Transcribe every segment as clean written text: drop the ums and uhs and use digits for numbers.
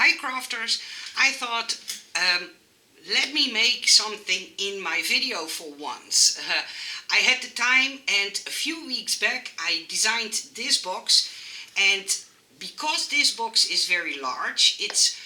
Hi crafters, I thought let me make something in my video for once. I had the time, and a few weeks back I designed this box, and because this box is very large, it's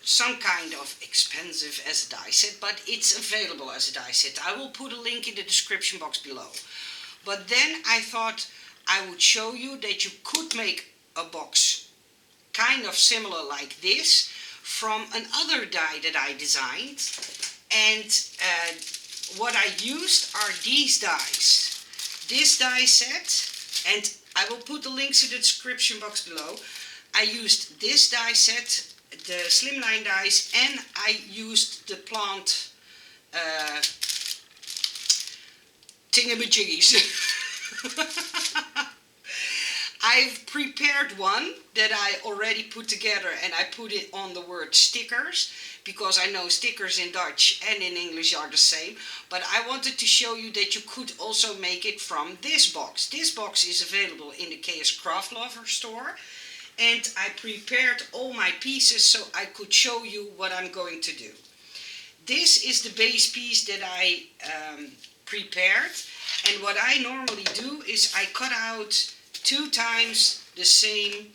some kind of expensive as a die set, but it's available as a die set. I will put a link in the description box below. But then I thought I would show you that you could make a box kind of similar like this from another die that I designed. And what I used are these dies. This die set, and I will put the links in the description box below. I used this die set, the slimline dies, and I used the plant thingamajiggies. I've prepared one that I already put together, and I put it on the word stickers because I know stickers in Dutch and in English are the same. But I wanted to show you that you could also make it from this box. This box is available in the KS Craft Lover store, and I prepared all my pieces so I could show you what I'm going to do. This is the base piece that I prepared, and what I normally do is I cut out 2 times the same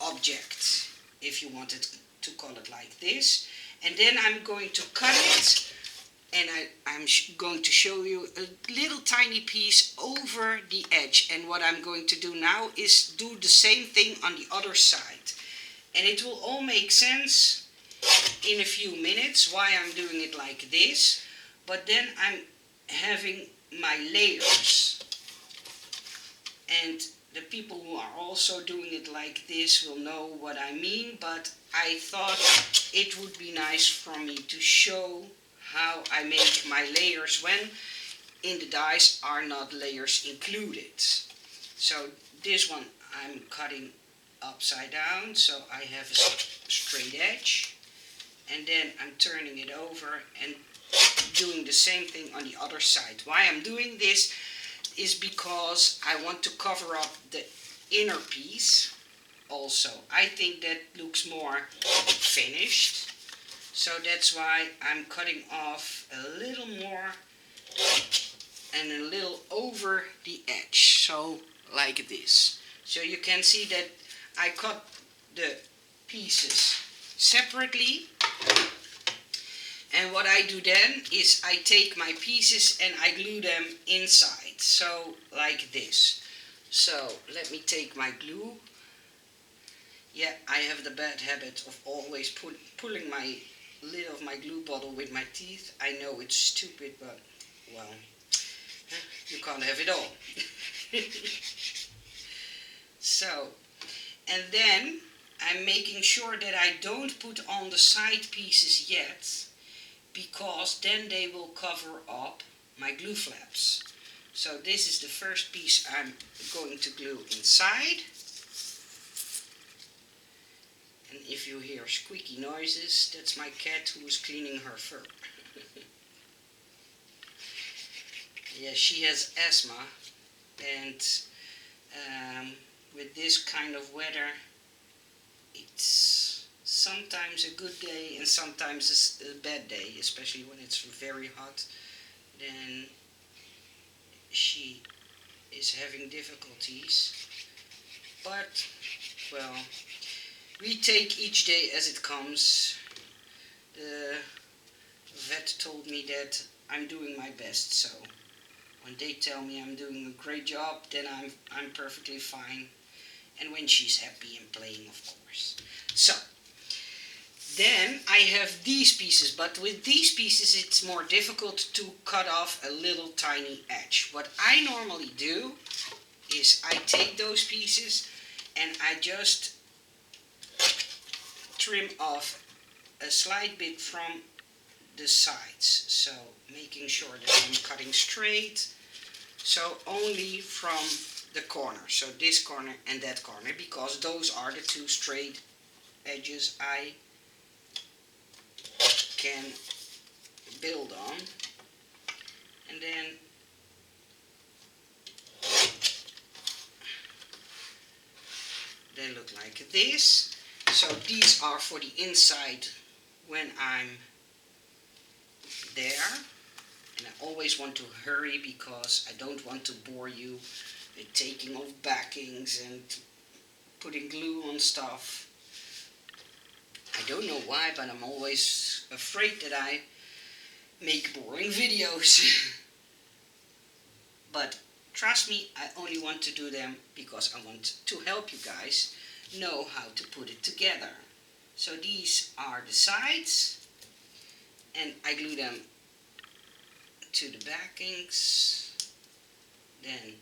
object, if you wanted to call it like this, and then I'm going to cut it, and I'm going to show you a little tiny piece over the edge. And what I'm going to do now is do the same thing on the other side, and it will all make sense in a few minutes why I'm doing it like this. But then I'm having my layers, and the people who are also doing it like this will know what I mean, but I thought it would be nice for me to show how I make my layers when in the dies are not layers included. So this one I'm cutting upside down, so I have a straight edge, and then I'm turning it over and doing the same thing on the other side. Why I'm doing this is because I want to cover up the inner piece also. I think that looks more finished, so that's why I'm cutting off a little more and a little over the edge, so like this. So you can see that I cut the pieces separately. And what I do then is I take my pieces and I glue them inside, so like this. So let me take my glue. Yeah, I have the bad habit of always pulling my lid of my glue bottle with my teeth. I know it's stupid, but well, you can't have it all. So, and then I'm making sure that I don't put on the side pieces yet, because then they will cover up my glue flaps. So this is the first piece I'm going to glue inside. And if you hear squeaky noises, that's my cat who is cleaning her fur. Yeah, she has asthma, and with this kind of weather, it's sometimes a good day and sometimes a bad day, especially when it's very hot. Then she is having difficulties, but well, we take each day as it comes. The vet told me that I'm doing my best, so when they tell me I'm doing a great job, then I'm perfectly fine. And when she's happy and playing, of course. So then I have these pieces, but with these pieces it's more difficult to cut off a little tiny edge. What I normally do is I take those pieces and I just trim off a slight bit from the sides, so making sure that I'm cutting straight, so only from the corner, so this corner and that corner, because those are the 2 straight edges I can build on. And then they look like this. So these are for the inside when I'm there. And I always want to hurry because I don't want to bore you with taking off backings and putting glue on stuff. I don't know why, but I'm always afraid that I make boring videos. But trust me, I only want to do them because I want to help you guys know how to put it together. So these are the sides, and I glue them to the backings. Then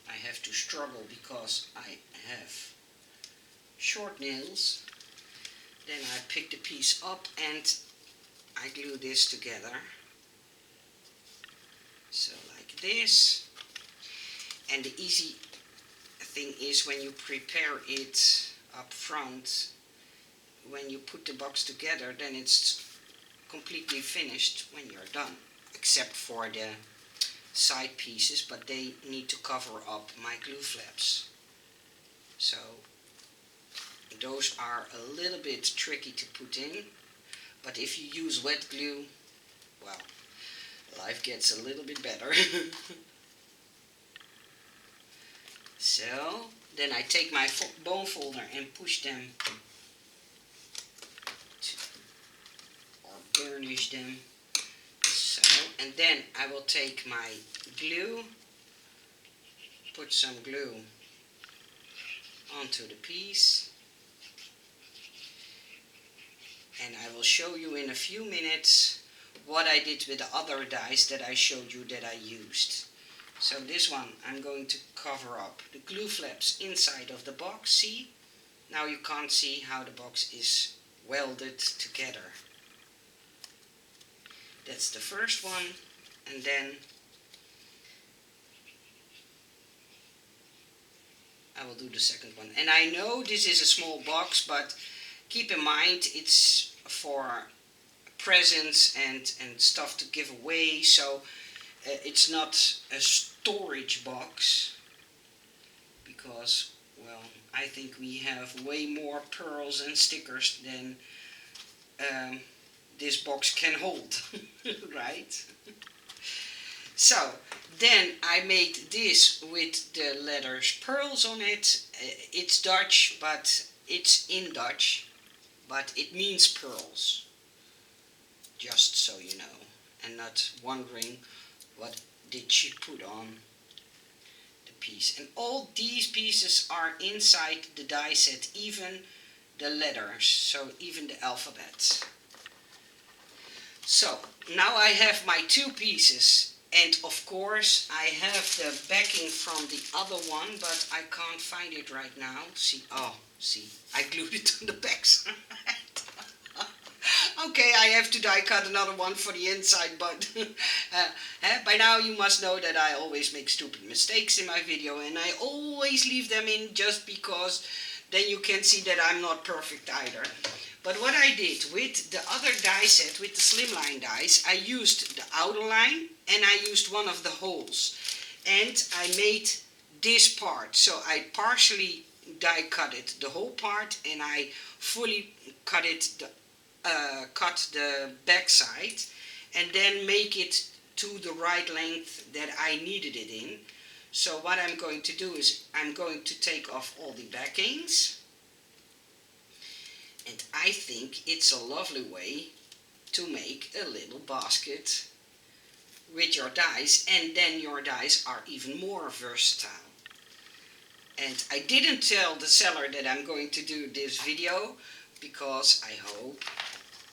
I have to struggle because I have short nails. Then I pick the piece up and I glue this together. So like this. And the easy thing is when you prepare it up front, when you put the box together, then it's completely finished when you're done, except for the side pieces, but they need to cover up my glue flaps. So those are a little bit tricky to put in, but if you use wet glue, well, life gets a little bit better. So then I take my bone folder and push them or burnish them. So, and then I will take my glue, put some glue onto the piece, and I will show you in a few minutes what I did with the other dies that I showed you that I used. So this one I'm going to cover up the glue flaps inside of the box. See? Now you can't see how the box is welded together. That's the first one, and then I will do the second one. And I know this is a small box, but keep in mind it's for presents and stuff to give away, so it's not a storage box, because, well, I think we have way more pearls and stickers than this box can hold, right? So then I made this with the letters pearls on it. It's Dutch, but it's in Dutch, but it means pearls, just so you know, and not wondering what did she put on the piece. And all these pieces are inside the die set, even the letters, so even the alphabet. So now I have my two pieces, and of course I have the backing from the other one, but I can't find it right now. See, oh, see, I glued it on the back side. Okay, I have to die cut another one for the inside, but by now you must know that I always make stupid mistakes in my video, and I always leave them in just because then you can see that I'm not perfect either. But what I did with the other die set, with the slimline dies, I used the outer line and I used one of the holes, and I made this part. So I partially die cut it, the whole part, and I fully cut it, cut the back side, and then make it to the right length that I needed it in. So what I'm going to do is I'm going to take off all the backings, and I think it's a lovely way to make a little basket with your dies, and then your dies are even more versatile. And I didn't tell the seller that I'm going to do this video because I hope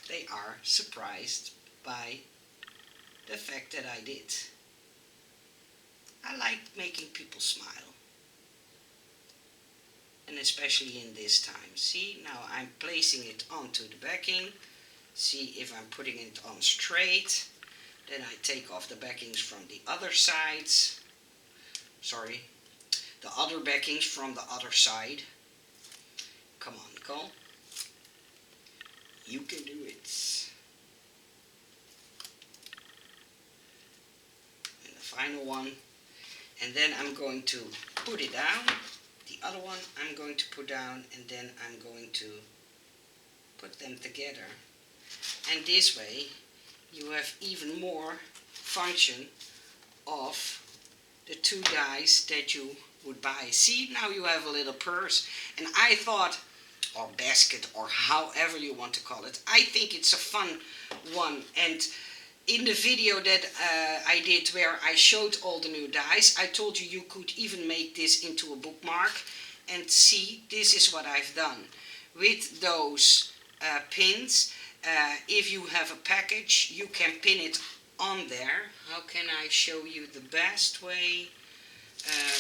they are surprised by the fact that I did. I like making people smile. And especially in this time. See, now I'm placing it onto the backing. See if I'm putting it on straight. Then I take off the backings from the other sides. Sorry, the other backings from the other side. Come on, Nicole. You can do it. And the final one. And then I'm going to put it down, the other one I'm going to put down, and then I'm going to put them together. And this way you have even more function of the two dies that you would buy. See, now you have a little purse. And I thought, or basket, or however you want to call it, I think it's a fun one. And in the video that I did where I showed all the new dies, I told you could even make this into a bookmark. And see, this is what I've done. With those pins, if you have a package, you can pin it on there. How can I show you the best way?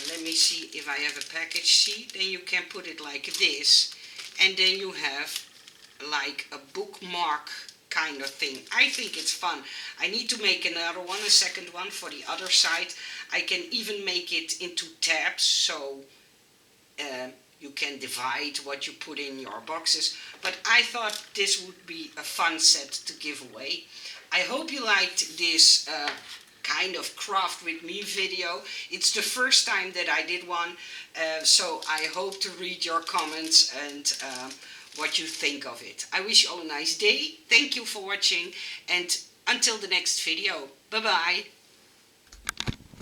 Let me see if I have a package. See, then you can put it like this, and then you have like a bookmark kind of thing. I think it's fun. I need to make another one, a second one for the other side. I can even make it into tabs, so you can divide what you put in your boxes. But I thought this would be a fun set to give away. I hope you liked this kind of craft with me video. It's the first time that I did one, so I hope to read your comments and what you think of it. I wish you all a nice day. Thank you for watching, and until the next video. Bye bye.